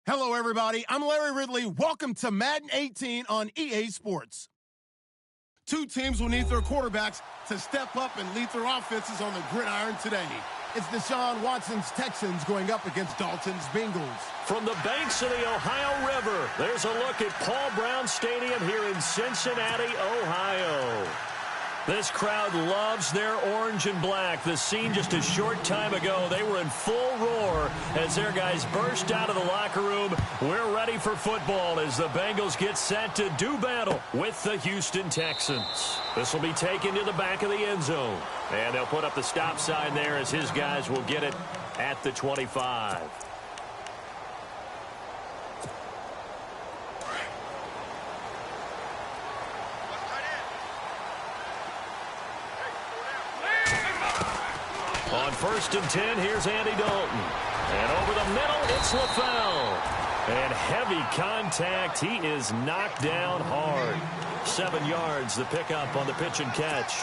Hello, everybody. I'm Larry Ridley. Welcome to Madden 18 on EA Sports. Two teams will need their quarterbacks to step up and lead their offenses on the gridiron today. It's Deshaun Watson's Texans going up against Dalton's Bengals. From the banks of the Ohio River, there's a look at Paul Brown Stadium here in Cincinnati, Ohio. This crowd loves their orange and black. The scene just a short time ago, they were in full roar as their guys burst out of the locker room. We're ready for football as the Bengals get set to do battle with the Houston Texans. This will be taken to the back of the end zone. And they'll put up the stop sign there as his guys will get it at the 25. On 1st and 10, here's Andy Dalton. And over the middle, it's LaFell. And heavy contact. He is knocked down hard. 7 yards, the pickup on the pitch and catch.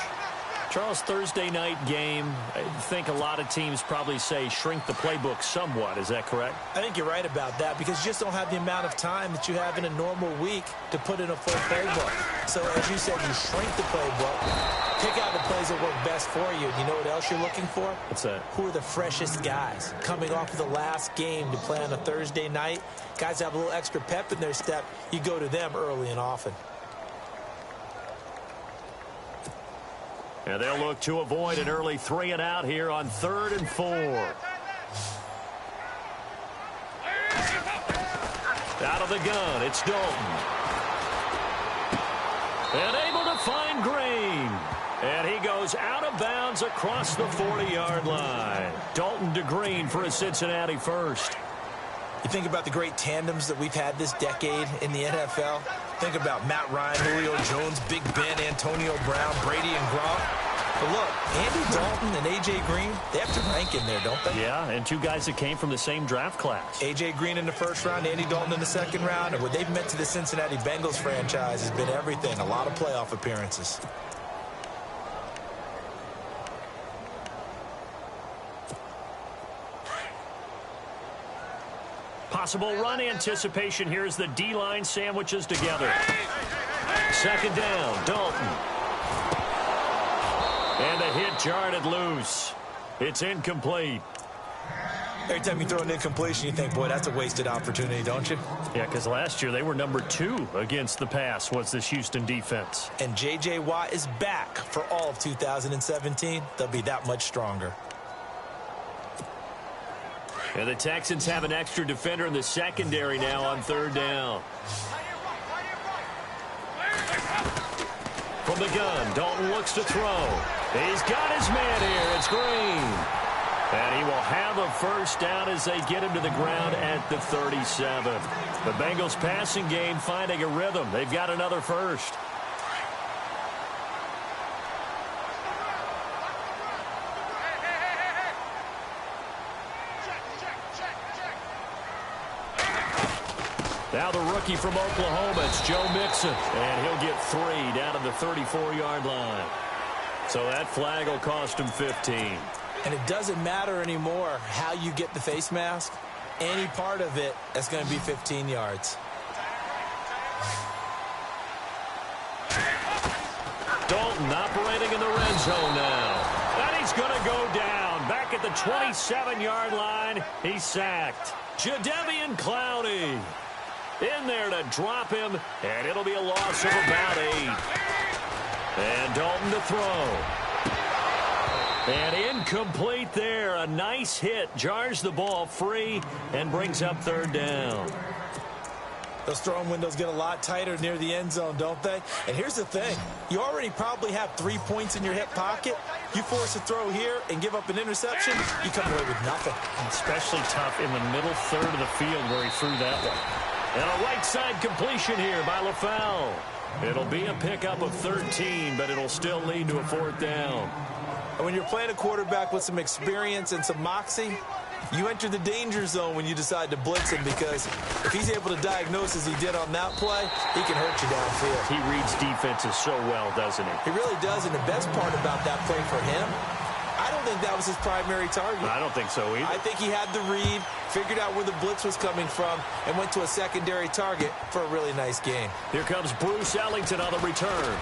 Charles, Thursday night game, I think a lot of teams probably say shrink the playbook somewhat. Is that correct? I think you're right about that because you just don't have the amount of time that you have in a normal week to put in a full playbook. So, as you said, you shrink the playbook, pick out the plays that work best for you. You know what else you're looking for? What's that? Who are the freshest guys coming off of the last game to play on a Thursday night? Guys have a little extra pep in their step. You go to them early and often. And they'll look to avoid an early 3 and out here on 3rd and 4. Out of the gun, it's Dalton. And able to find Green. And he goes out of bounds across the 40-yard line. Dalton to Green for a Cincinnati first. You think about the great tandems that we've had this decade in the NFL. Think about Matt Ryan, Julio Jones, Big Ben, Antonio Brown, Brady, and Gronk. But look, Andy Dalton and A.J. Green, they have to rank in there, don't they? Yeah, and 2 guys that came from the same draft class. A.J. Green in the 1st round, Andy Dalton in the 2nd round. And what they've meant to the Cincinnati Bengals franchise has been everything, a lot of playoff appearances. Possible run anticipation here as the D-line sandwiches together. 2nd down, Dalton. And the hit jarred it loose. It's incomplete. Every time you throw an incompletion, you think, boy, that's a wasted opportunity, don't you? Yeah, because last year they were number 2 against the pass was this Houston defense. And J.J. Watt is back for all of 2017. They'll be that much stronger. And the Texans have an extra defender in the secondary now on 3rd down. From the gun, Dalton looks to throw. He's got his man here. It's Green. And he will have a first down as they get him to the ground at the 37. The Bengals passing game finding a rhythm. They've got another first. Now the rookie from Oklahoma, it's Joe Mixon. And he'll get 3 down at the 34-yard line. So that flag will cost him 15. And it doesn't matter anymore how you get the face mask. Any part of it, that's going to be 15 yards. Dalton operating in the red zone now. And he's going to go down. Back at the 27-yard line, he's sacked. Jadeveon Clowney in there to drop him, and it'll be a loss of about 8. And Dalton to throw. And incomplete there. A nice hit. Jars the ball free and brings up 3rd down. Those throwing windows get a lot tighter near the end zone, don't they? And here's the thing. You already probably have 3 points in your hip pocket. You force a throw here and give up an interception, you come away with nothing. Especially tough in the middle third of the field where he threw that one. And a right side completion here by LaFell. It'll be a pickup of 13, but it'll still lead to a 4th down. And when you're playing a quarterback with some experience and some moxie, you enter the danger zone when you decide to blitz him, because if he's able to diagnose as he did on that play, he can hurt you downfield. He reads defenses so well, doesn't he? He really does, and the best part about that play for him, I don't think that was his primary target. I don't think so either. I think he had the read, figured out where the blitz was coming from, and went to a secondary target for a really nice gain. Here comes Bruce Ellington on the return.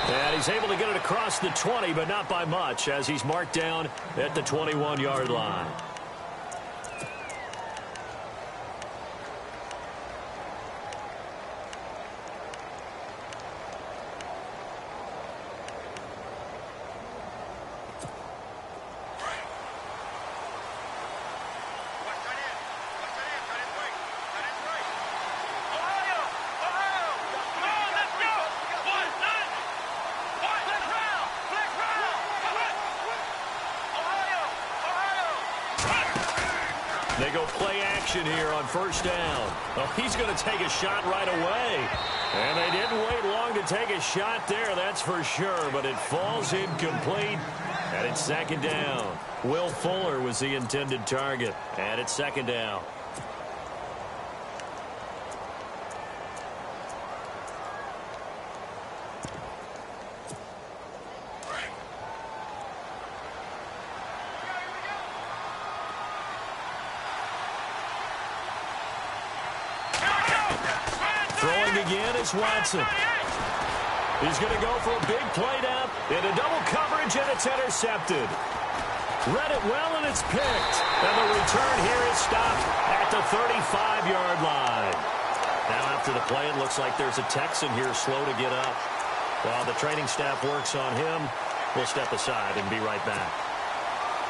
And he's able to get it across the 20, but not by much, as he's marked down at the 21-yard line. They go play action here on first down. Oh, he's going to take a shot right away. And they didn't wait long to take a shot there, that's for sure. But it falls incomplete. And it's second down. Will Fuller was the intended target. And it's second down. Again is Watson. He's going to go for a big play down into double coverage, and it's intercepted. Read it well, and it's picked. And the return here is stopped at the 35-yard line. Now after the play, it looks like there's a Texan here slow to get up. While the training staff works on him, we'll step aside and be right back.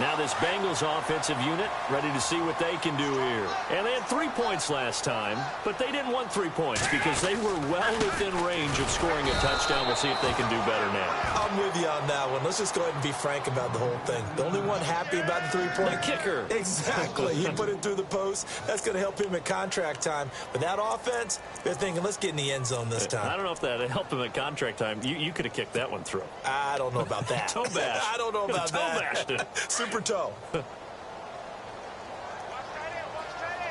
Now this Bengals offensive unit ready to see what they can do here. And they had 3 points last time, but they didn't want 3 points because they were well within range of scoring a touchdown. We'll see if they can do better now. I'm with you on that one. Let's just go ahead and be frank about the whole thing. The only one happy about the 3-point kicker. Exactly. He put it through the post. That's going to help him at contract time. But that offense, they're thinking, let's get in the end zone this time. I don't know if that helped him at contract time. You could have kicked that one through. I don't know about that. Toe bash. I don't know about that. Toe bashed it. Super toe.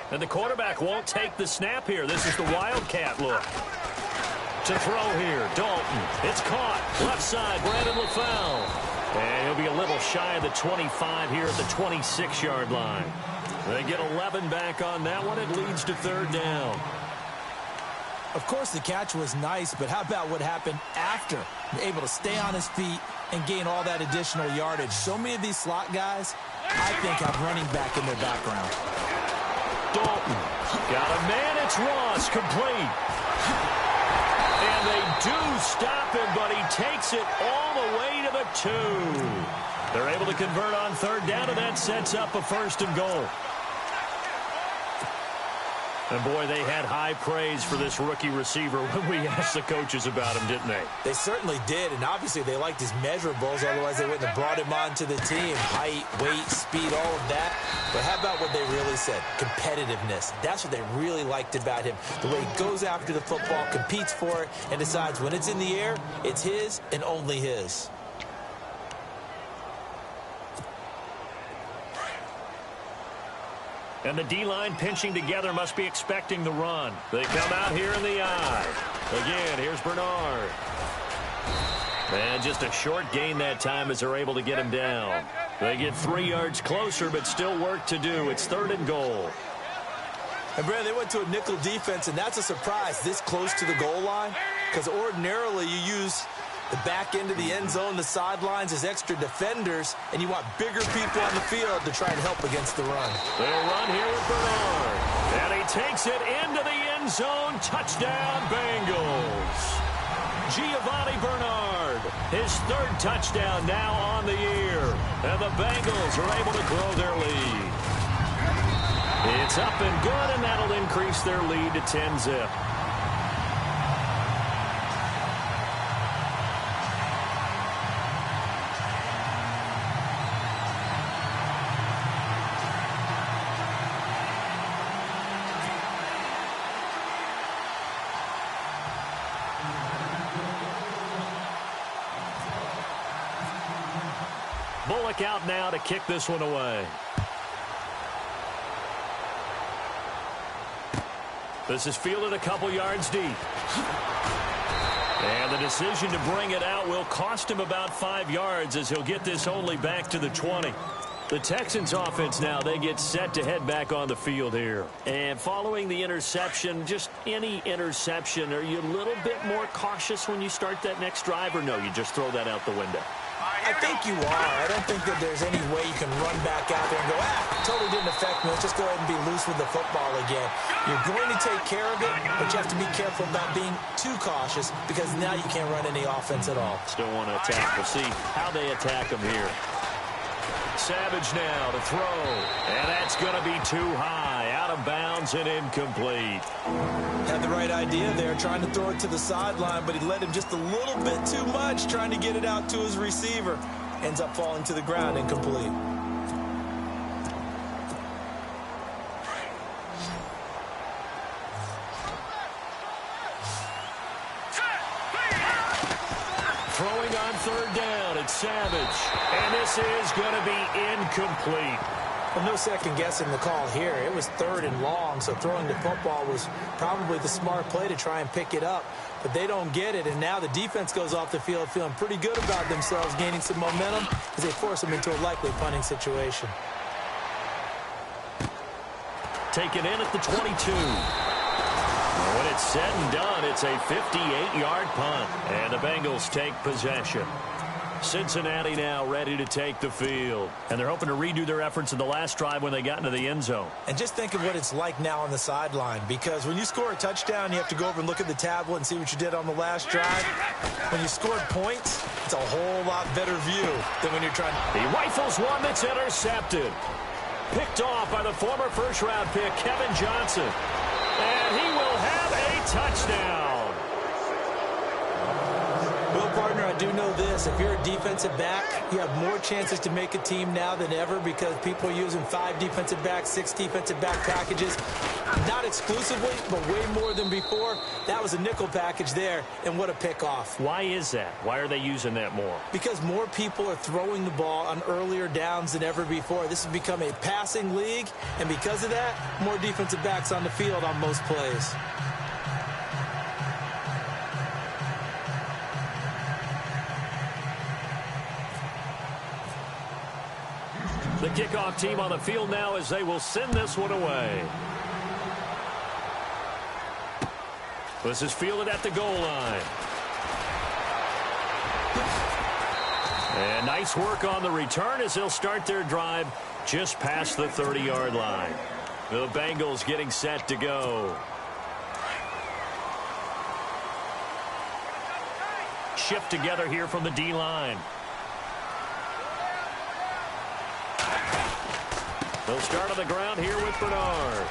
And the quarterback won't take the snap here. This is the Wildcat look. To throw here, Dalton. It's caught. Left side, Brandon LaFell. And he'll be a little shy of the 25 here at the 26-yard line. They get 11 back on that one. It leads to third down. Of course, the catch was nice, but how about what happened after? Able to stay on his feet and gain all that additional yardage. So many of these slot guys, I think, have running back in their background. Dalton got a man. It's Ross, complete. And they do stop him, but he takes it all the way to the 2. They're able to convert on third down, and that sets up a first and goal. And, boy, they had high praise for this rookie receiver when we asked the coaches about him, didn't they? They certainly did, and obviously they liked his measurables. Otherwise, they wouldn't have brought him onto the team. Height, weight, speed, all of that. But how about what they really said? Competitiveness. That's what they really liked about him. The way he goes after the football, competes for it, and decides when it's in the air, it's his and only his. And the D-line pinching together must be expecting the run. They come out here in the eye. Again, here's Bernard. And just a short gain that time as they're able to get him down. They get 3 yards closer, but still work to do. It's third and goal. And, Brad, they went to a nickel defense, and that's a surprise this close to the goal line, because ordinarily you use the back end of the end zone, the sidelines as extra defenders, and you want bigger people on the field to try and help against the run. They'll run here with Bernard. And he takes it into the end zone. Touchdown, Bengals. Giovanni Bernard, his third touchdown now on the year. And the Bengals are able to grow their lead. It's up and good, and that'll increase their lead to 10-zip. Bullock out now to kick this one away. This is fielded a couple yards deep. And the decision to bring it out will cost him about 5 yards as he'll get this only back to the 20. The Texans offense now, they get set to head back on the field here. And following the interception, just any interception, are you a little bit more cautious when you start that next drive, or no, you just throw that out the window? I think you are. I don't think that there's any way you can run back out there and go, totally didn't affect me. Let's just go ahead and be loose with the football again. You're going to take care of it, but you have to be careful about being too cautious because now you can't run any offense at all. Still want to attack. We'll see how they attack him here. Savage now to throw, and that's going to be too high, out of bounds and incomplete. Had the right idea there, trying to throw it to the sideline, but he led him just a little bit too much, trying to get it out to his receiver. Ends up falling to the ground, incomplete. Throwing on third down, it's Savage. And this is going to be incomplete. Well, no second guessing the call here. It was 3rd and long, so throwing the football was probably the smart play to try and pick it up. But they don't get it, and now the defense goes off the field feeling pretty good about themselves, gaining some momentum as they force them into a likely punting situation. Taken in at the 22. When it's said and done, it's a 58-yard punt, and the Bengals take possession. Cincinnati now ready to take the field, and they're hoping to redo their efforts in the last drive when they got into the end zone. And just think of what it's like now on the sideline, because when you score a touchdown, you have to go over and look at the tablet and see what you did on the last drive. When you scored points, it's a whole lot better view than when you're trying to... He rifles one that's intercepted. Picked off by the former first-round pick, Kevin Johnson. And he will have a touchdown. Well, partner, I do know this. If you're a defensive back, you have more chances to make a team now than ever because people are using 5 defensive backs, 6 defensive back packages. Not exclusively, but way more than before. That was a nickel package there, and what a pickoff. Why is that? Why are they using that more? Because more people are throwing the ball on earlier downs than ever before. This has become a passing league, and because of that, more defensive backs on the field on most plays. The kickoff team on the field now as they will send this one away. This is fielded at the goal line. And nice work on the return as they'll start their drive just past the 30-yard line. The Bengals getting set to go. Shift together here from the D-line. They'll start on the ground here with Bernard.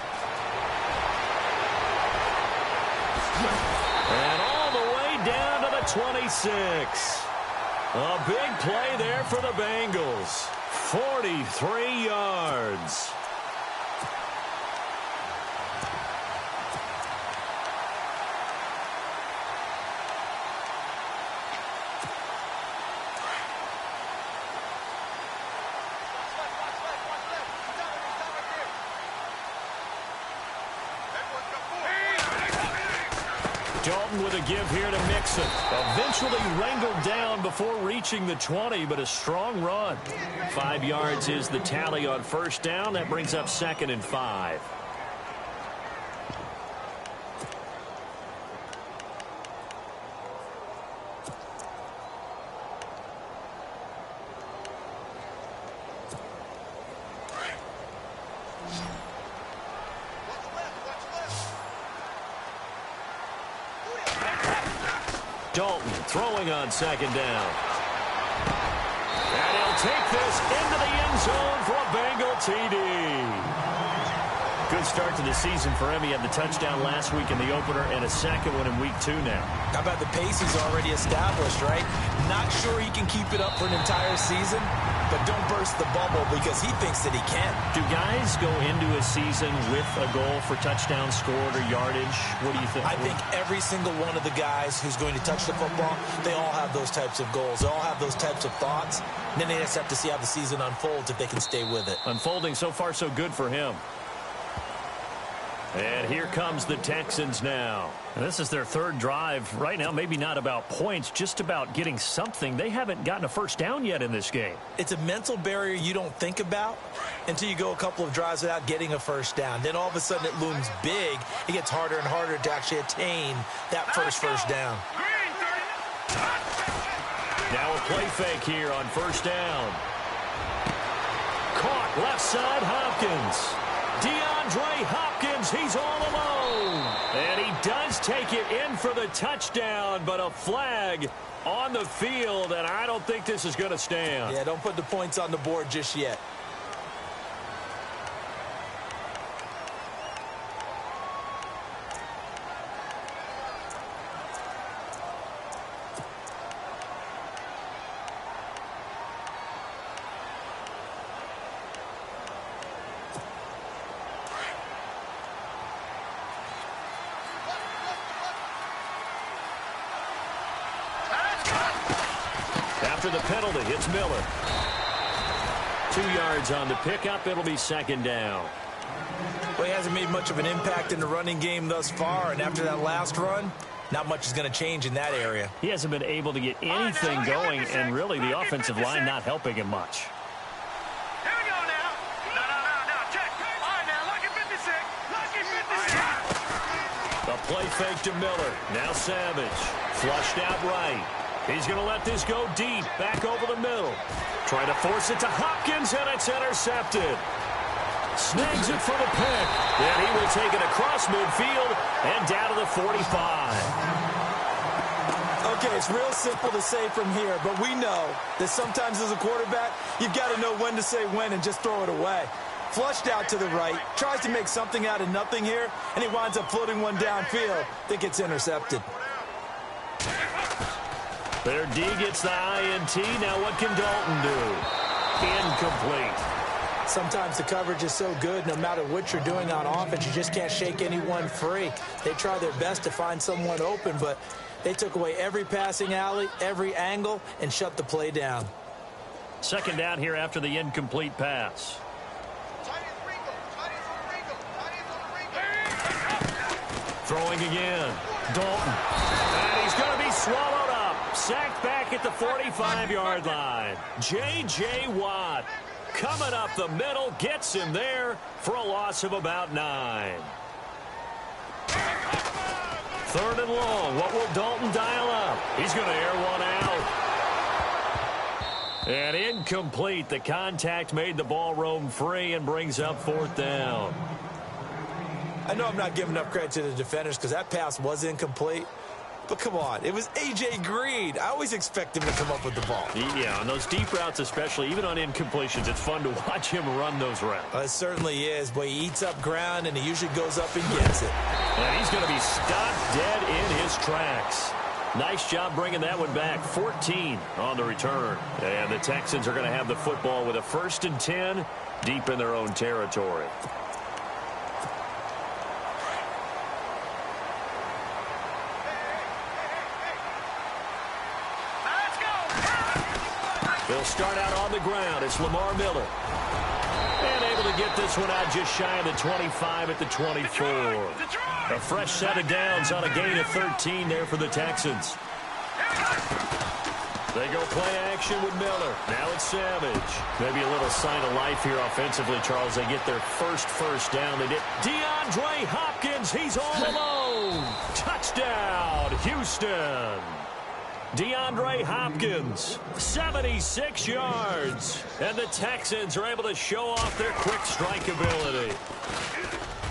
And all the way down to the 26. A big play there for the Bengals. 43 yards. Dalton with a give here to Mixon. Eventually wrangled down before reaching the 20, but a strong run. 5 yards is the tally on first down. That brings up 2nd and 5. Dalton throwing on 2nd down. And he'll take this into the end zone for a Bengal TD. Good start to the season for him. He had the touchdown last week in the opener and a second one in week 2 now. How about the pace he's already established, right? Not sure he can keep it up for an entire season, but don't burst the bubble because he thinks that he can. Do guys go into a season with a goal for touchdown scored or yardage? What do you think? I think every single one of the guys who's going to touch the football, they all have those types of goals. They all have those types of thoughts. And then they just have to see how the season unfolds if they can stay with it. Unfolding so far so good for him. And here comes the Texans now. And this is their third drive. Right now, maybe not about points, just about getting something. They haven't gotten a first down yet in this game. It's a mental barrier you don't think about until you go a couple of drives without getting a first down. Then all of a sudden it looms big. It gets harder and harder to actually attain that first down. Now a play fake here on first down. Caught left side, Hopkins. DeAndre Hopkins, he's all alone. And he does take it in for the touchdown, but a flag on the field, and I don't think this is going to stand. Yeah, don't put the points on the board just yet. After the penalty, it's Miller. 2 yards on the pickup. It'll be second down. Well, he hasn't made much of an impact in the running game thus far, and after that last run, not much is going to change in that area. He hasn't been able to get anything going, and really the offensive line not helping him much. Here we go now. No, check. All right, now, lucky 56. Lucky 56. A play fake to Miller. Now Savage. Flushed out right. He's going to let this go deep. Back over the middle. Trying to force it to Hopkins, and it's intercepted. Snags it for the pick. And he will take it across midfield and down to the 45. Okay, it's real simple to say from here, but we know that sometimes as a quarterback, you've got to know when to say when and just throw it away. Flushed out to the right, tries to make something out of nothing here, and he winds up floating one downfield. Think it's intercepted. Their D gets the INT. Now what can Dalton do? Incomplete. Sometimes the coverage is so good, no matter what you're doing on offense, you just can't shake anyone free. They try their best to find someone open, but they took away every passing alley, every angle, and shut the play down. Second down here after the incomplete pass. Throwing again. Dalton. And he's going to be swallowed up. Sacked back at the 45-yard line. J.J. Watt coming up the middle. Gets him there for a loss of about 9. Third and long. What will Dalton dial up? He's going to air one out. And incomplete. The contact made the ball roam free and brings up fourth down. I know I'm not giving enough credit to the defenders because that pass was incomplete. But come on, it was A.J. Green. I always expect him to come up with the ball. Yeah, on those deep routes especially, even on incompletions, it's fun to watch him run those routes. It certainly is, but he eats up ground, and he usually goes up and gets it. And he's going to be stopped dead in his tracks. Nice job bringing that one back. 14 on the return. And the Texans are going to have the football with a 1st and 10 deep in their own territory. They'll start out on the ground. It's Lamar Miller. And able to get this one out just shy of the 25 at the 24. A fresh set of downs on a gain of 13 there for the Texans. They go play action with Miller. Now it's Savage. Maybe a little sign of life here offensively, Charles. They get their first down. They did. DeAndre Hopkins, he's all alone. Touchdown, Houston. DeAndre Hopkins, 76 yards. And the Texans are able to show off their quick strike ability.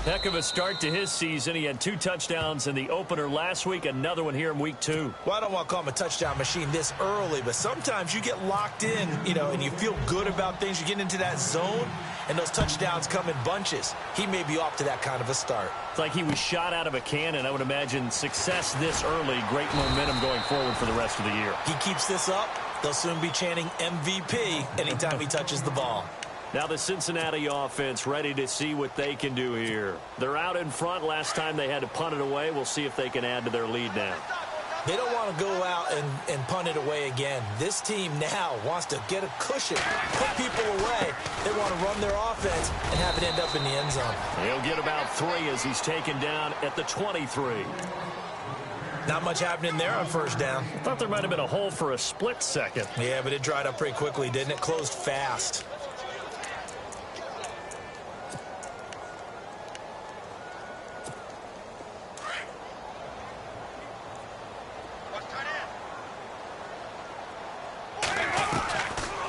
Heck of a start to his season. He had 2 touchdowns in the opener last week, another one here in week 2. Well, I don't want to call him a touchdown machine this early, but sometimes you get locked in, and you feel good about things. You get into that zone, and those touchdowns come in bunches. He may be off to that kind of a start. It's like he was shot out of a cannon. I would imagine success this early, great momentum going forward for the rest of the year. He keeps this up, they'll soon be chanting MVP anytime he touches the ball. Now the Cincinnati offense ready to see what they can do here. They're out in front. Last time they had to punt it away. We'll see if they can add to their lead now. They don't want to go out and punt it away again. This team now wants to get a cushion, put people away. They want to run their offense and have it end up in the end zone. He'll get about 3 as he's taken down at the 23. Not much happening there on first down. I thought there might have been a hole for a split second. Yeah, but it dried up pretty quickly, didn't it? Closed fast.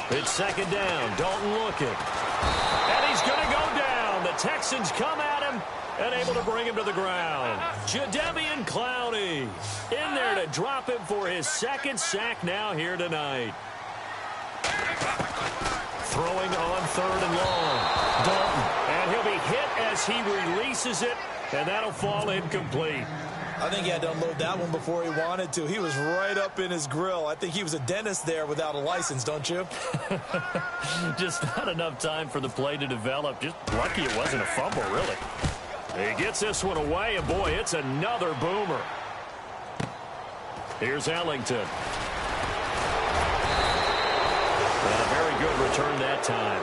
It's second down. Dalton looking. And he's going to go down. The Texans come at him and able to bring him to the ground. Jadeveon Clowney in there to drop him for his second sack now here tonight. Throwing on 3rd and long. Dalton. And he'll be hit as he releases it, and that'll fall incomplete. I think he had to unload that one before he wanted to. He was right up in his grill. I think he was a dentist there without a license, don't you? Just not enough time for the play to develop. Just lucky it wasn't a fumble, really. He gets this one away, and boy, it's another boomer. Here's Ellington. A very good return that time.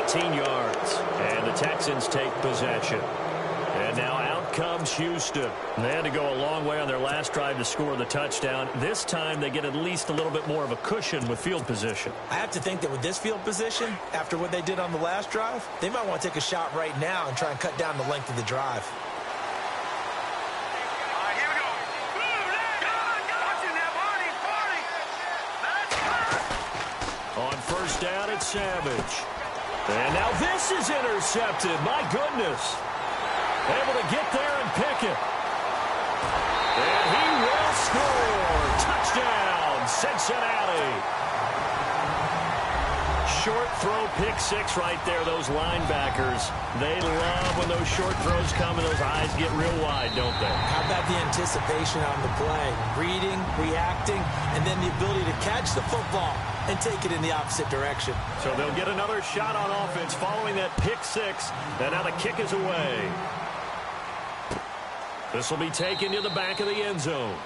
18 yards, and the Texans take possession. And now out comes Houston. They had to go a long way on their last drive to score the touchdown. This time they get at least a little bit more of a cushion with field position. I have to think that with this field position, after what they did on the last drive, they might want to take a shot right now and try and cut down the length of the drive. All right, here we go. Watching that party. On first down, it's Savage. And now this is intercepted. My goodness. Able to get there and pick it. And he will score. Touchdown, Cincinnati. Short throw, pick 6 right there. Those linebackers, they love when those short throws come and those eyes get real wide, don't they? How about the anticipation on the play? Reading, reacting, and then the ability to catch the football and take it in the opposite direction. So they'll get another shot on offense following that pick 6. And now the kick is away. This will be taken to the back of the end zone.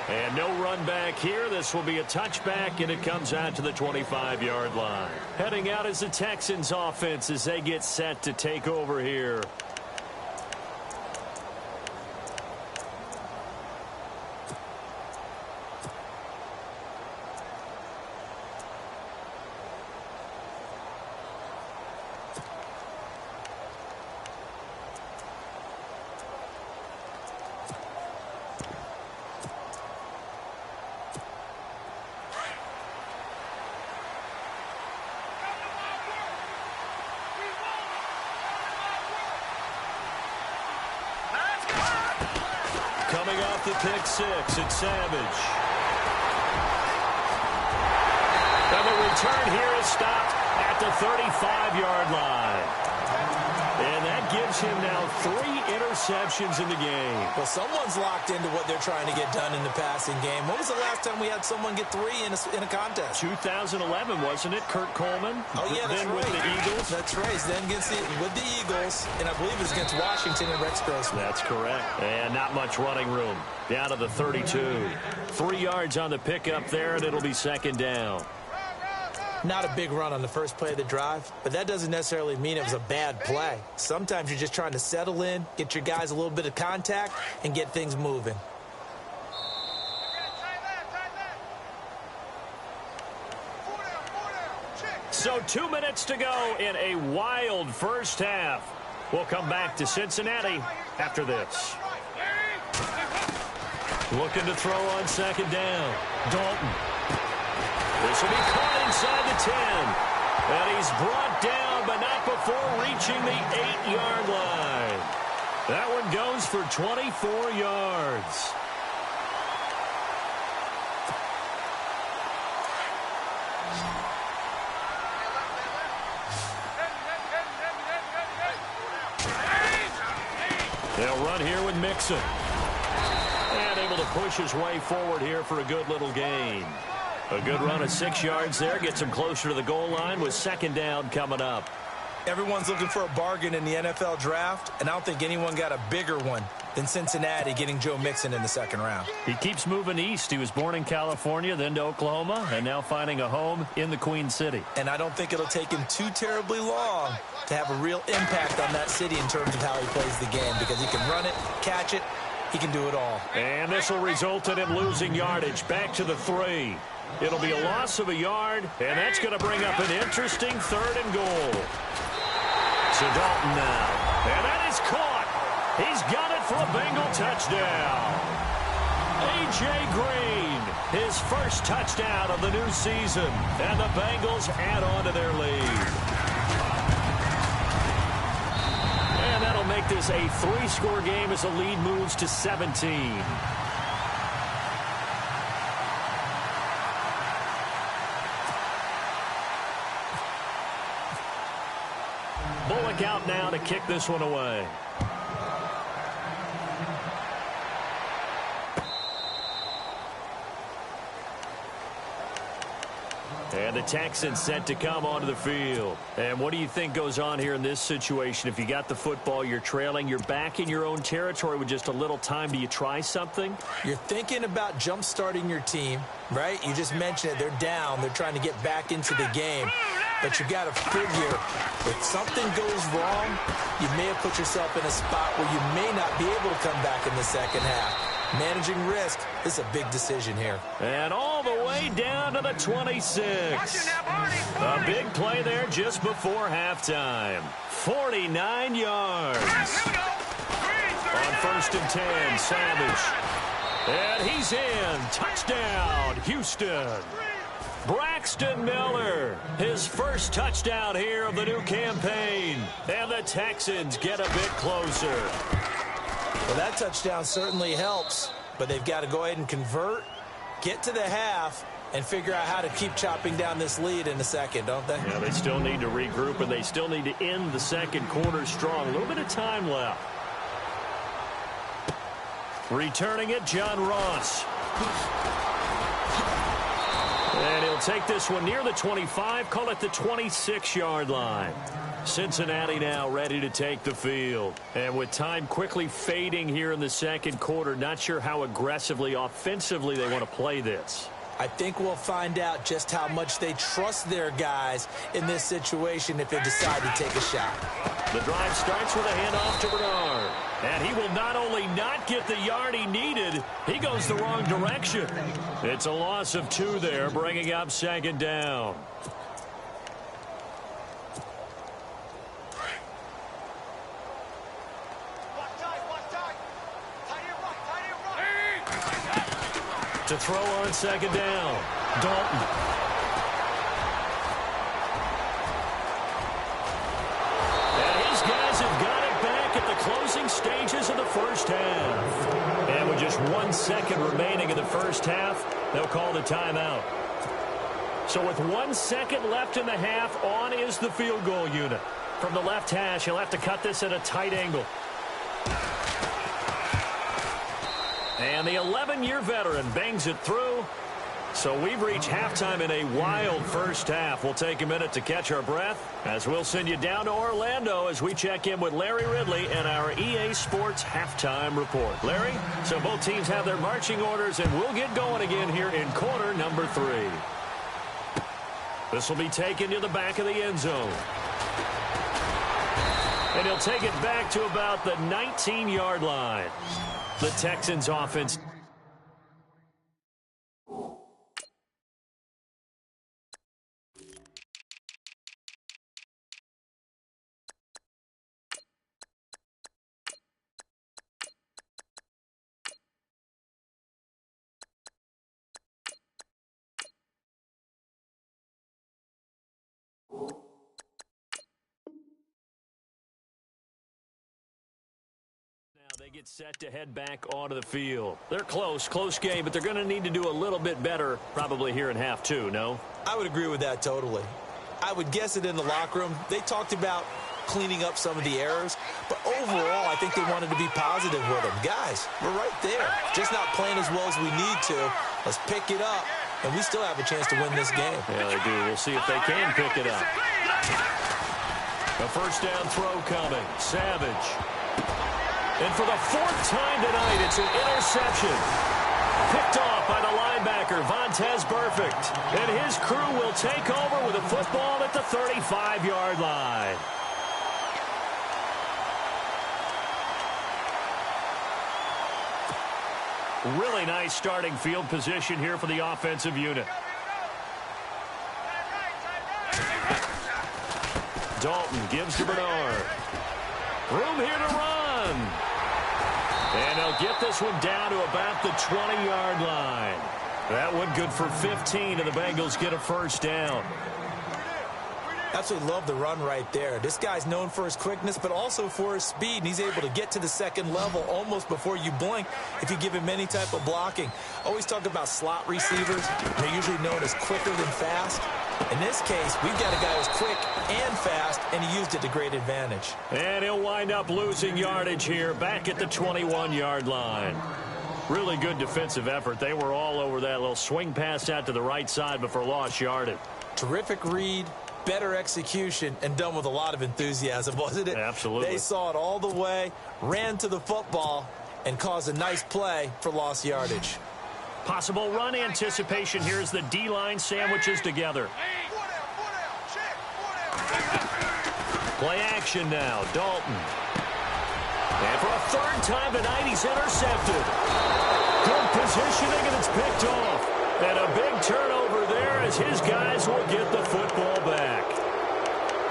And no run back here. This will be a touchback, and it comes out to the 25-yard line. Heading out is the Texans offense as they get set to take over here. Coming off the pick 6, it's Savage. And the return here is stopped at the 35-yard line. And that gives him now 3 interceptions in the game. Well, someone's locked into what they're trying to get done in the passing game. When was the last time we had someone get 3 in a contest? 2011, wasn't it? Kurt Coleman? Oh, yeah, that's then right. with the Eagles. That's right. Then with the Eagles, and I believe it was against Washington and Rex Grossman. That's correct. And not much running room. Down to the 32. 3 yards on the pickup there, and it'll be second down. Not a big run on the first play of the drive, but that doesn't necessarily mean it was a bad play. Sometimes you're just trying to settle in, get your guys a little bit of contact, and get things moving. So 2 minutes to go in a wild first half. We'll come back to Cincinnati after this. Looking to throw on second down. Dalton. This will be caught inside the 10. And he's brought down, but not before reaching the 8-yard line. That one goes for 24 yards. They'll run here with Mixon. And able to push his way forward here for a good little gain. A good run of 6 yards there. Gets him closer to the goal line with second down coming up. Everyone's looking for a bargain in the NFL draft, and I don't think anyone got a bigger one. than Cincinnati getting Joe Mixon in the second round. He keeps moving east. He was born in California, then to Oklahoma, and now finding a home in the Queen City. And I don't think it'll take him too terribly long to have a real impact on that city in terms of how he plays the game, because he can run it, catch it, he can do it all. And this will result in him losing yardage back to the 3. It'll be a loss of a yard, and that's going to bring up an interesting 3rd and goal. To Dalton now. And that is caught. He's got it for a Bengal touchdown. A.J. Green, his first touchdown of the new season. And the Bengals add on to their lead. And that'll make this a 3-score game as the lead moves to 17. Bullock out now to kick this one away. And the Texans set to come onto the field. And what do you think goes on here in this situation? If you got the football, you're trailing, you're back in your own territory with just a little time. Do you try something? You're thinking about jump-starting your team, right? You just mentioned it. They're down. They're trying to get back into the game. But you got to figure, if something goes wrong, you may have put yourself in a spot where you may not be able to come back in the second half. Managing risk is a big decision here. And all the way down to the 26. A big play there just before halftime. 49 yards. On 1st and 10, Savage. And he's in. Touchdown, Houston. Braxton Miller, his first touchdown here of the new campaign. And the Texans get a bit closer. Well, that touchdown certainly helps, but they've got to go ahead and convert, get to the half, and figure out how to keep chopping down this lead in the second, don't they? Yeah, they still need to regroup, and they still need to end the second quarter strong. A little bit of time left. Returning it, John Ross. And he'll take this one near the 25, call it the 26-yard line. Cincinnati now ready to take the field. And with time quickly fading here in the second quarter, not sure how aggressively, offensively they want to play this. I think we'll find out just how much they trust their guys in this situation if they decide to take a shot. The drive starts with a handoff to Bernard. And he will not only not get the yard he needed, he goes the wrong direction. It's a loss of 2 there, bringing up 2nd down. To throw on 2nd down, Dalton. And his guys have got it back at the closing stages of the first half. And with just 1 second remaining in the first half, they'll call the timeout. So with 1 second left in the half, on is the field goal unit. From the left hash, he'll have to cut this at a tight angle. And the 11-year veteran bangs it through. So we've reached halftime in a wild first half. We'll take a minute to catch our breath as we'll send you down to Orlando as we check in with Larry Ridley and our EA Sports halftime report. Larry, so both teams have their marching orders, and we'll get going again here in quarter number 3. This will be taken to the back of the end zone. And he'll take it back to about the 19-yard line. The Texans offense. They get set to head back onto the field. They're close game, but they're going to need to do a little bit better probably here in half 2, no? I would agree with that totally. I would guess it in the locker room. They talked about cleaning up some of the errors, but overall, I think they wanted to be positive with them. Guys, we're right there. Just not playing as well as we need to. Let's pick it up, and we still have a chance to win this game. Yeah, they do. We'll see if they can pick it up. A first down throw coming. Savage. And for the fourth time tonight, it's an interception. Picked off by the linebacker, Vontaze Burfict. And his crew will take over with a football at the 35-yard line. Really nice starting field position here for the offensive unit. Dalton gives to Bernard. Room here to run. And he'll get this one down to about the 20-yard line. That one good for 15, and the Bengals get a first down. Absolutely love the run right there. This guy's known for his quickness, but also for his speed, and he's able to get to the second level almost before you blink if you give him any type of blocking. Always talk about slot receivers. They're usually known as quicker than fast. In this case, we've got a guy who's quick and fast, and he used it to great advantage. And he'll wind up losing yardage here back at the 21-yard line. Really good defensive effort. They were all over that little swing pass out to the right side before lost yardage. Terrific read, better execution, and done with a lot of enthusiasm, wasn't it? Absolutely. They saw it all the way, ran to the football, and caused a nice play for lost yardage. Possible run anticipation here as the D-line sandwiches together. Play action now, Dalton. And for a third time tonight, he's intercepted. Good positioning, and it's picked off. And a big turnover there as his guys will get the football back.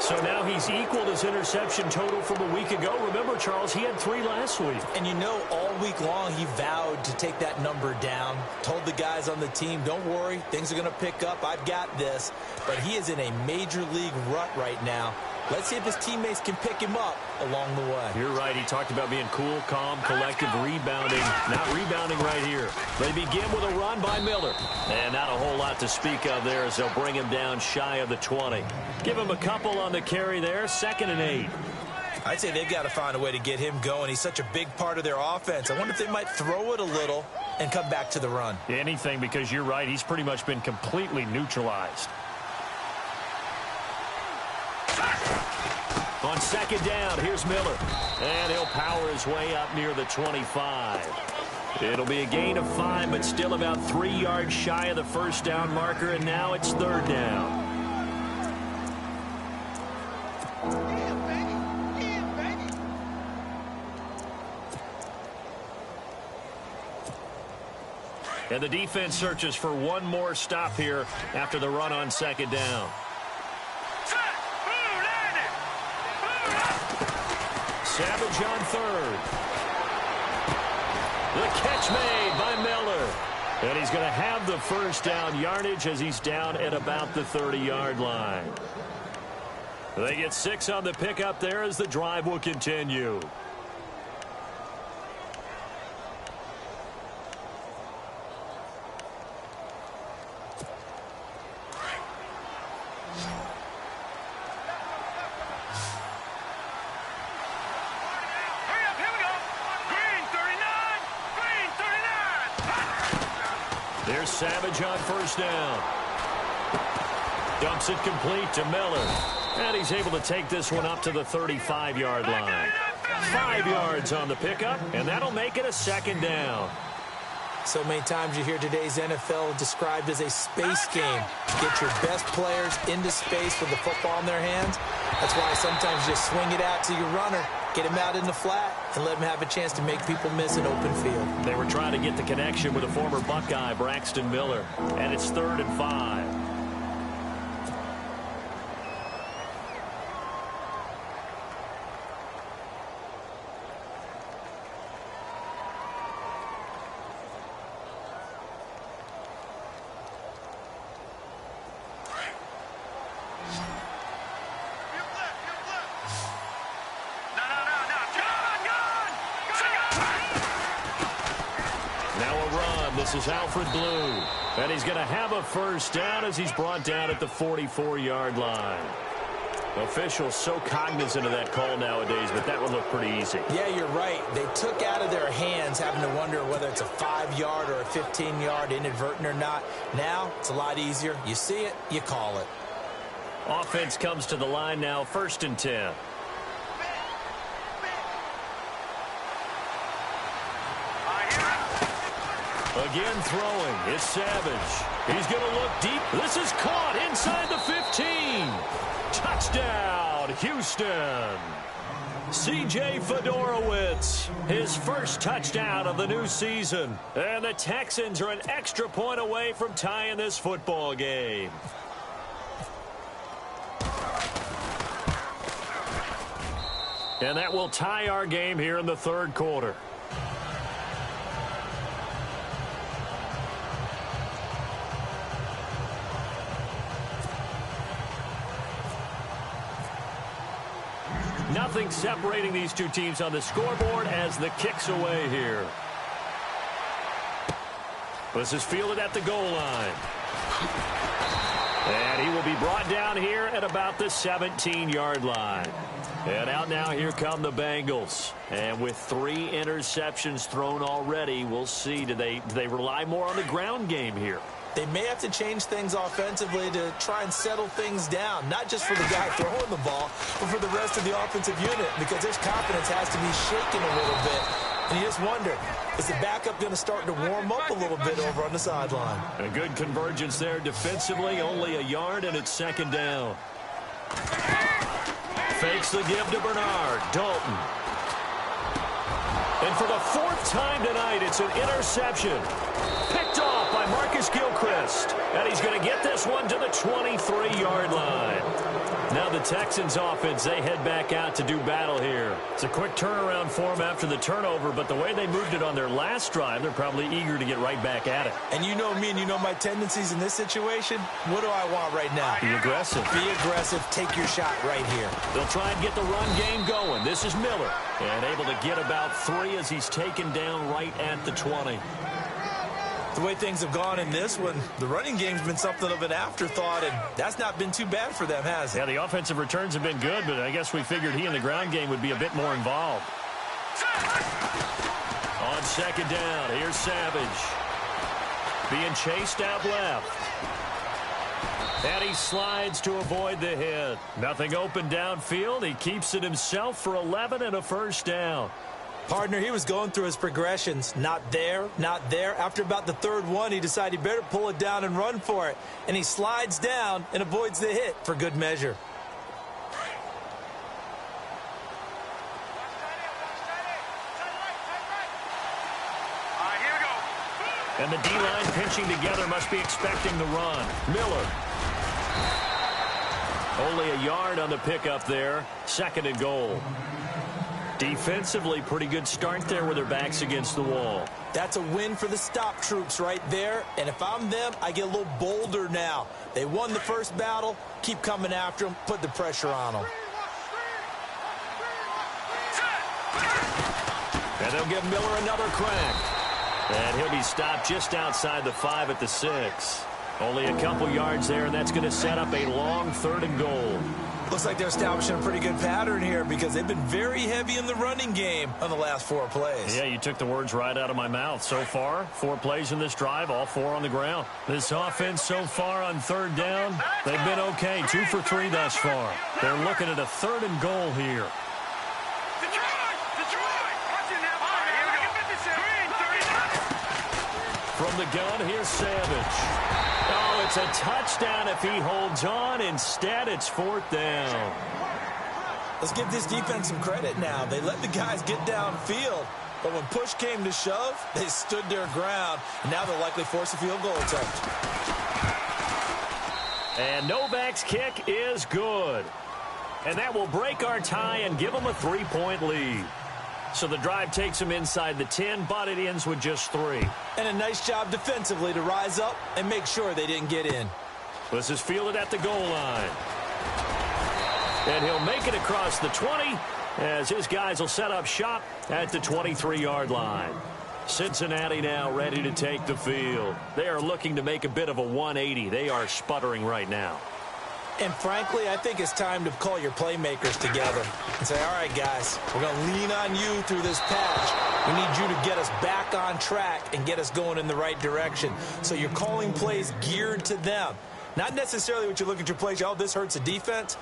So now he's equaled his interception total from a week ago. Remember, Charles, he had 3 last week. And you know, all week long he vowed to take that number down. Told the guys on the team, don't worry, things are going to pick up. I've got this. But he is in a major league rut right now. Let's see if his teammates can pick him up along the way. You're right. He talked about being cool, calm, collective, rebounding. Not rebounding right here. They begin with a run by Miller. And not a whole lot to speak of there as they'll bring him down shy of the 20. Give him a couple on the carry there. 2nd and 8. I'd say they've got to find a way to get him going. He's such a big part of their offense. I wonder if they might throw it a little and come back to the run. Anything, because you're right. He's pretty much been completely neutralized. On 2nd down, here's Miller. And he'll power his way up near the 25. It'll be a gain of 5, but still about 3 yards shy of the first down marker, and now it's 3rd down. And the defense searches for one more stop here after the run on 2nd down. Savage on 3rd. The catch made by Miller. And he's going to have the first down yardage as he's down at about the 30-yard line. They get 6 on the pickup there as the drive will continue. There's Savage on 1st down. Dumps it complete to Miller. And he's able to take this one up to the 35-yard line. 5 yards on the pickup, and that'll make it a 2nd down. So many times you hear today's NFL described as a space game. Get your best players into space with the football in their hands. That's why sometimes you just swing it out to your runner, get him out in the flat, and let him have a chance to make people miss an open field. They were trying to get the connection with a former Buckeye, Braxton Miller, and it's 3rd and 5. This is Alfred Blue, and he's going to have a first down as he's brought down at the 44-yard line. Officials so cognizant of that call nowadays, but that would look pretty easy. Yeah, you're right. They took out of their hands having to wonder whether it's a 5-yard or a 15-yard inadvertent or not. Now, it's a lot easier. You see it, you call it. Offense comes to the line now, 1st and 10. Again throwing. It's Savage. He's going to look deep. This is caught inside the 15. Touchdown, Houston. C.J. Fedorowicz, his first touchdown of the new season. And the Texans are an extra point away from tying this football game. And that will tie our game here in the third quarter. Nothing separating these two teams on the scoreboard as the kick's away here. This is fielded at the goal line. And he will be brought down here at about the 17-yard line. And out now, here come the Bengals. And with 3 interceptions thrown already, we'll see. Do they rely more on the ground game here? They may have to change things offensively to try and settle things down, not just for the guy throwing the ball, but for the rest of the offensive unit, because his confidence has to be shaken a little bit. And you just wonder, is the backup going to start to warm up a little bit over on the sideline? A good convergence there defensively, only a yard, and it's second down. Fakes the give to Bernard. Dalton. And for the 4th time tonight, it's an interception. Picked off by Marcus Gilchrist. And he's going to get this one to the 23-yard line. Now the Texans offense, they head back out to do battle here. It's a quick turnaround for them after the turnover, but the way they moved it on their last drive, they're probably eager to get right back at it. And you know me and you know my tendencies in this situation. What do I want right now? Be aggressive. Be aggressive. Take your shot right here. They'll try and get the run game going. This is Miller. And able to get about 3 as he's taken down right at the 20. The way things have gone in this one, the running game's been something of an afterthought, and that's not been too bad for them, has it? Yeah, the offensive returns have been good, but I guess we figured he in the ground game would be a bit more involved. On second down, here's Savage. Being chased out left. And he slides to avoid the hit. Nothing open downfield. He keeps it himself for 11 and a first down. Partner, he was going through his progressions. Not there, not there. After about the 3rd one, he decided he better pull it down and run for it. And he slides down and avoids the hit for good measure. All right, here we go. And the D-line pinching together must be expecting the run. Miller. Only a yard on the pickup there. 2nd and goal. Defensively, pretty good start there with their backs against the wall. That's a win for the stop troops right there. And if I'm them, I get a little bolder now. They won the first battle. Keep coming after them. Put the pressure on them. And they'll give Miller another crack. And he'll be stopped just outside the 5 at the 6. Only a couple yards there, and that's going to set up a long 3rd and goal. Looks like they're establishing a pretty good pattern here because they've been very heavy in the running game on the last 4 plays. Yeah, you took the words right out of my mouth. So far, 4 plays in this drive, all 4 on the ground. This offense so far on 3rd down, they've been okay. 2 for 3 thus far. They're looking at a 3rd and goal here. From the gun, here's Savage. Oh, it's a touchdown if he holds on. Instead, it's 4th down. Let's give this defense some credit now. They let the guys get downfield, but when push came to shove, they stood their ground, and now they'll likely force a field goal attempt. And Novak's kick is good. And that will break our tie and give them a 3-point lead. So the drive takes them inside the 10, but it ends with just 3. And a nice job defensively to rise up and make sure they didn't get in. This is fielded at the goal line. And he'll make it across the 20 as his guys will set up shop at the 23-yard line. Cincinnati now ready to take the field. They are looking to make a bit of a 180. They are sputtering right now. And frankly, I think it's time to call your playmakers together and say, all right, guys, we're going to lean on you through this patch. We need you to get us back on track and get us going in the right direction. So you're calling plays geared to them. Not necessarily what you look at your plays, oh, this hurts the defense.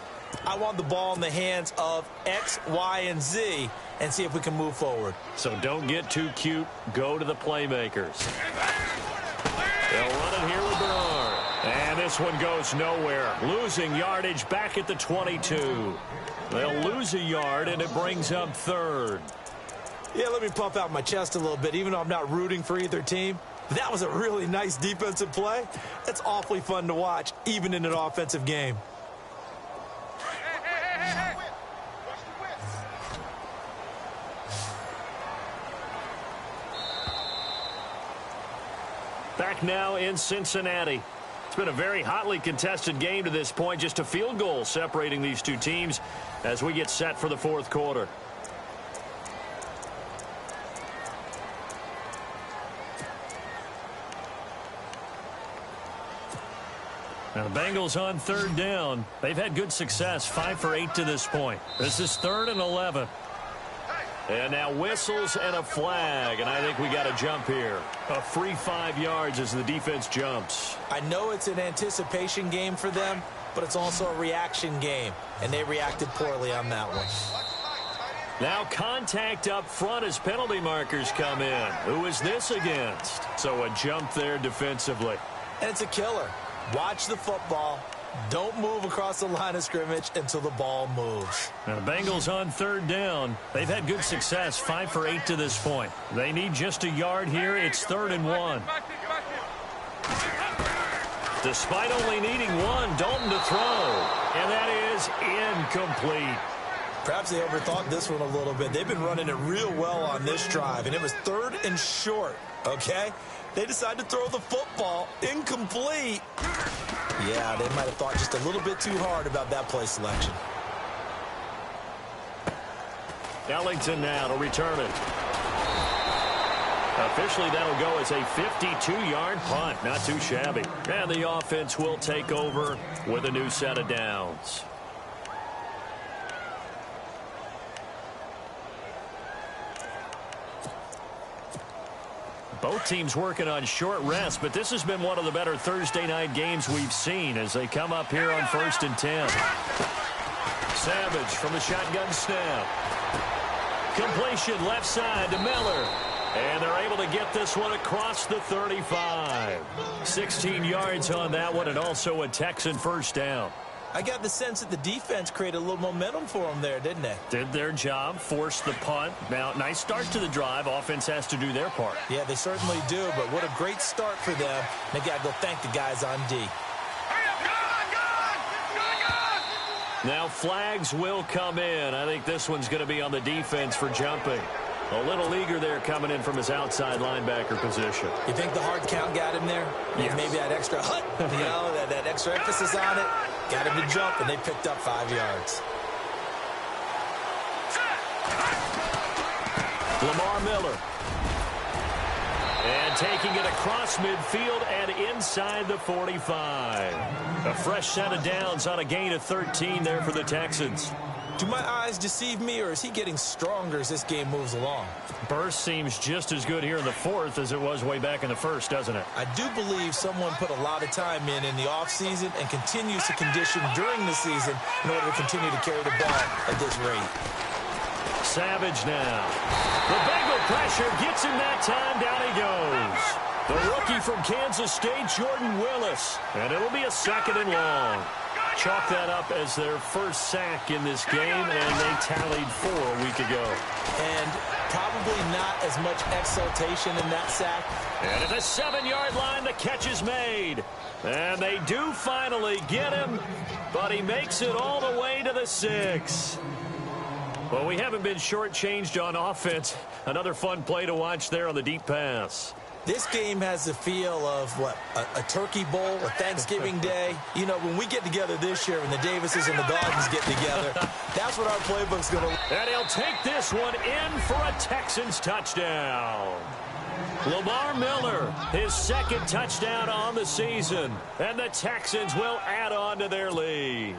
I want the ball in the hands of X, Y, and Z, and see if we can move forward. So don't get too cute. Go to the playmakers. They'll run it here with Bernard. And this one goes nowhere. Losing yardage back at the 22. They'll lose a yard, and it brings up third. Yeah, let me puff out my chest a little bit, even though I'm not rooting for either team. That was a really nice defensive play. That's awfully fun to watch, even in an offensive game. Back now in Cincinnati. It's been a very hotly contested game to this point. Just a field goal separating these two teams as we get set for the fourth quarter. Now the Bengals on third down. They've had good success, 5 for 8 to this point. This is 3rd and 11. And now whistles and a flag, and I think we got a jump here. A free 5 yards as the defense jumps. I know it's an anticipation game for them, but it's also a reaction game, and they reacted poorly on that one. Now contact up front as penalty markers come in. Who is this against? So a jump there defensively. And it's a killer. Watch the football. Don't move across the line of scrimmage until the ball moves. Now the Bengals on third down. They've had good success, 5 for 8 to this point. They need just a yard here. It's 3rd and 1. Despite only needing one, Dalton to throw. And that is incomplete. Perhaps they overthought this one a little bit. They've been running it real well on this drive, and it was 3rd and short, okay? They decided to throw the football incomplete. Yeah, they might have thought just a little bit too hard about that play selection. Ellington now to return it. Officially, that'll go as a 52-yard punt. Not too shabby. And the offense will take over with a new set of downs. Both teams working on short rest, but this has been one of the better Thursday night games we've seen as they come up here on 1st and 10. Savage from the shotgun snap. Completion left side to Miller. And they're able to get this one across the 35. 16 yards on that one, and also a Texan first down. I got the sense that the defense created a little momentum for them there, didn't they? Did their job, forced the punt. Now, nice start to the drive. Offense has to do their part. Yeah, they certainly do, but what a great start for them. They got to go thank the guys on D. Now, flags will come in. I think this one's going to be on the defense for jumping. A little eager there coming in from his outside linebacker position. You think the hard count got him there? Yes. Maybe that extra that extra emphasis on it. Got him to jump, and they picked up 5 yards. Lamar Miller. And taking it across midfield and inside the 45. A fresh set of downs on a gain of 13 there for the Texans. Do my eyes deceive me, or is he getting stronger as this game moves along? Burst seems just as good here in the fourth as it was way back in the first, doesn't it? I do believe someone put a lot of time in the offseason and continues to condition during the season in order to continue to carry the ball at this rate. Savage now. The Bengal pressure gets him that time. Down he goes. The rookie from Kansas State, Jordan Willis. And it'll be a 2nd and long. Chalk that up as their first sack in this game, and they tallied 4 a week ago. And probably not as much exultation in that sack. And at the 7-yard line, the catch is made. And they do finally get him, but he makes it all the way to the 6. Well, we haven't been shortchanged on offense. Another fun play to watch there on the deep pass. This game has the feel of, a turkey bowl, a Thanksgiving day. You know, when we get together this year and the Davises and the Gardens get together, that's what our playbook's going to... And he'll take this one in for a Texans touchdown. Lamar Miller, his 2nd touchdown on the season. And the Texans will add on to their lead.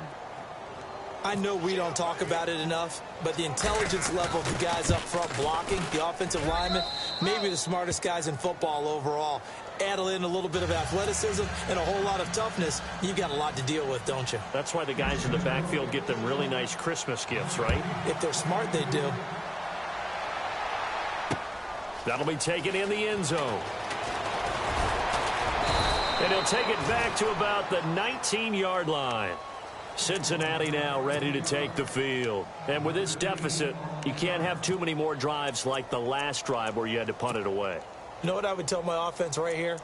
I know we don't talk about it enough, but the intelligence level of the guys up front blocking, the offensive linemen, maybe the smartest guys in football overall. Add in a little bit of athleticism and a whole lot of toughness, you've got a lot to deal with, don't you? That's why the guys in the backfield get them really nice Christmas gifts, right? If they're smart, they do. That'll be taken in the end zone. And he'll take it back to about the 19-yard line. Cincinnati now ready to take the field. And with this deficit, you can't have too many more drives like the last drive where you had to punt it away. You know what I would tell my offense right here?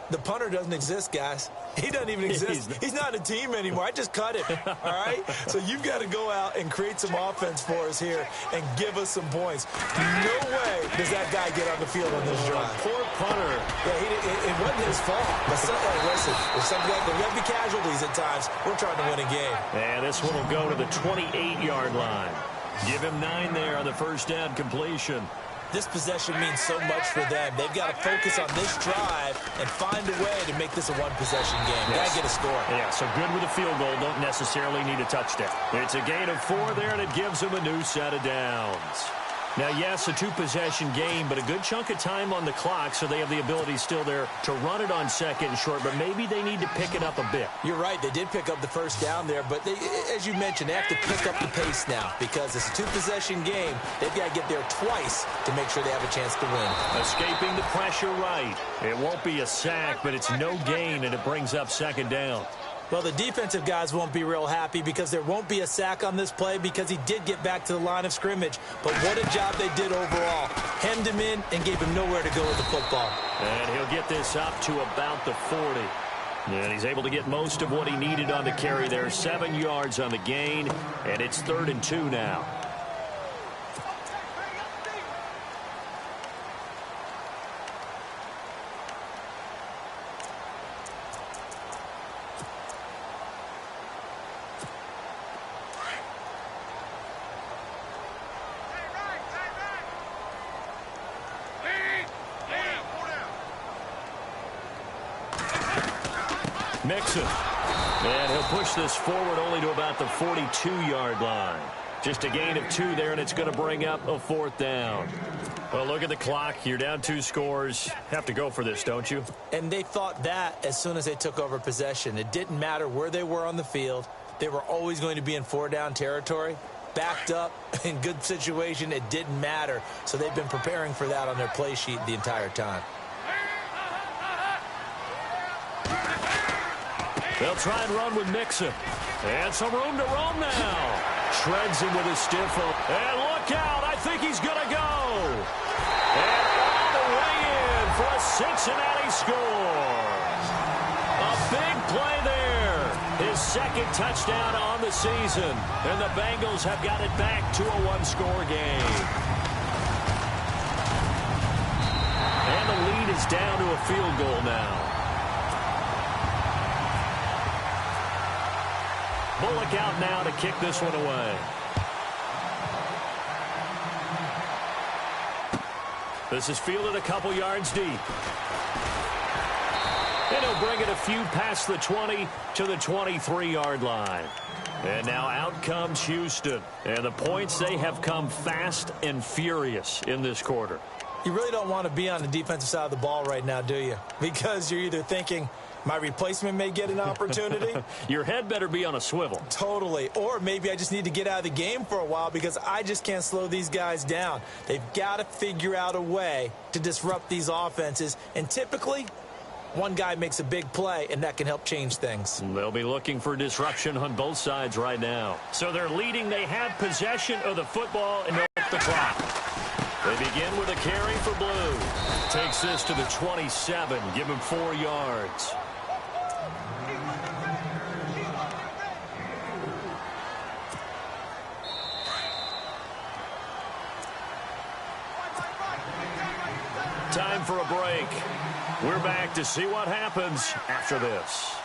The punter doesn't exist, guys. He doesn't even exist. He's not a team anymore. I just cut it, all right? So you've got to go out and create some offense for us here and give us some points. No way does that guy get on the field on this drive. Poor punter. Yeah, it wasn't his fault. But listen, if something like there's going to be casualties at times, we're trying to win a game. And this one will go to the 28-yard line. Give him 9 there on the first down completion. This possession means so much for them. They've got to focus on this drive and find a way to make this a one-possession game. Got to get a score. Yeah, so good with a field goal. Don't necessarily need a touchdown. It's a gain of 4 there, and it gives them a new set of downs. Now, yes, a 2-possession game, but a good chunk of time on the clock, so they have the ability still there to run it on second and short, but maybe they need to pick it up a bit. You're right. They did pick up the first down there, but they, as you mentioned, they have to pick up the pace now because it's a 2-possession game. They've got to get there twice to make sure they have a chance to win. Escaping the pressure right. It won't be a sack, but it's no gain, and it brings up second down. Well, the defensive guys won't be real happy because there won't be a sack on this play because he did get back to the line of scrimmage. But what a job they did overall. Hemmed him in and gave him nowhere to go with the football. And he'll get this up to about the 40. And he's able to get most of what he needed on the carry there. 7 yards on the gain, and it's 3rd and 2 now. Mixon. And he'll push this forward only to about the 42-yard line. Just a gain of 2 there, and it's going to bring up a 4th down. Well, look at the clock. You're down 2 scores. Have to go for this, don't you? And they thought that as soon as they took over possession. It didn't matter where they were on the field. They were always going to be in 4-down territory. Backed up, in good situation, it didn't matter. So they've been preparing for that on their play sheet the entire time. They'll try and run with Mixon. And some room to roam now. Shreds him with a stiff arm. And look out, I think he's going to go. And all the way in for a Cincinnati score. A big play there. His 2nd touchdown on the season. And the Bengals have got it back to a 1-score game. And the lead is down to a field goal now. Bullock out now to kick this one away. This is fielded a couple yards deep. And he'll bring it a few past the 20 to the 23-yard line. And now out comes Houston. And the points, they have come fast and furious in this quarter. You really don't want to be on the defensive side of the ball right now, do you? Because you're either thinking, my replacement may get an opportunity. Your head better be on a swivel. Totally. Or maybe I just need to get out of the game for a while because I just can't slow these guys down. They've got to figure out a way to disrupt these offenses. And typically, one guy makes a big play, and that can help change things. They'll be looking for disruption on both sides right now. So they're leading. They have possession of the football and they'll the clock. They begin with a carry for Blue. Takes this to the 27. Give him 4 yards. Time for a break. We're back to see what happens after this.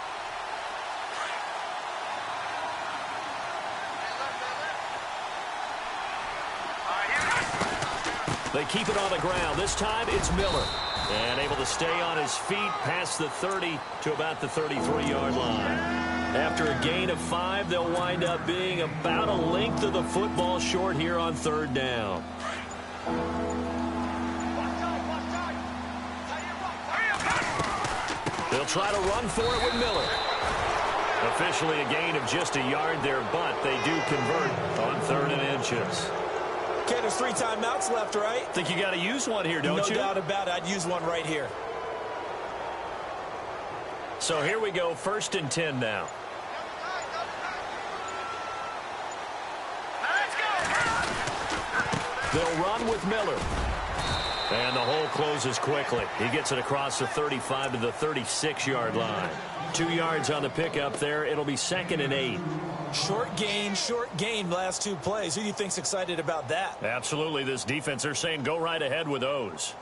They keep it on the ground. This time it's Miller. And able to stay on his feet past the 30 to about the 33-yard line. After a gain of 5, they'll wind up being about a length of the football short here on 3rd down. They'll try to run for it with Miller. Officially a gain of just a yard there, but they do convert on 3rd and inches. Okay, there's 3 timeouts left, right? Think you got to use one here, don't you? No doubt about it. I'd use one right here. So here we go, 1st and 10 now. Let's go. They'll run with Miller. And the hole closes quickly. He gets it across the 35 to the 36-yard line. 2 yards on the pickup there. It'll be 2nd and 8. Short gain last 2 plays. Who do you think's excited about that? Absolutely. This defense, they're saying go right ahead with those.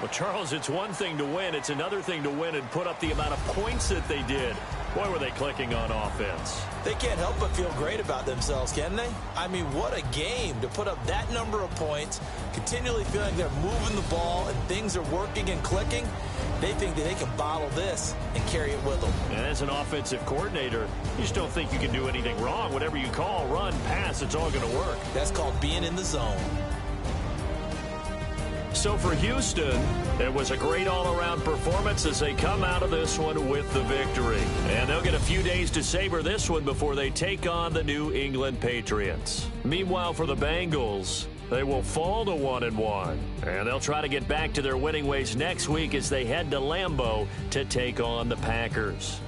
Well, Charles, it's one thing to win. It's another thing to win and put up the amount of points that they did. Boy, were they clicking on offense. They can't help but feel great about themselves, can they? I mean, what a game to put up that number of points, continually feeling they're moving the ball and things are working and clicking. They think that they can bottle this and carry it with them. And as an offensive coordinator, you just don't think you can do anything wrong. Whatever you call, run, pass, it's all going to work. That's called being in the zone. So for Houston, it was a great all-around performance as they come out of this one with the victory. And they'll get a few days to savor this one before they take on the New England Patriots. Meanwhile, for the Bengals, they will fall to 1-1. And they'll try to get back to their winning ways next week as they head to Lambeau to take on the Packers.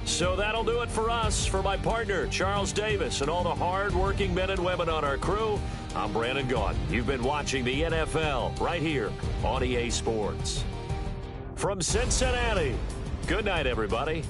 So that'll do it for us. For my partner, Charles Davis, and all the hard-working men and women on our crew, I'm Brandon Gaudin. You've been watching the NFL right here on EA Sports. From Cincinnati, good night, everybody.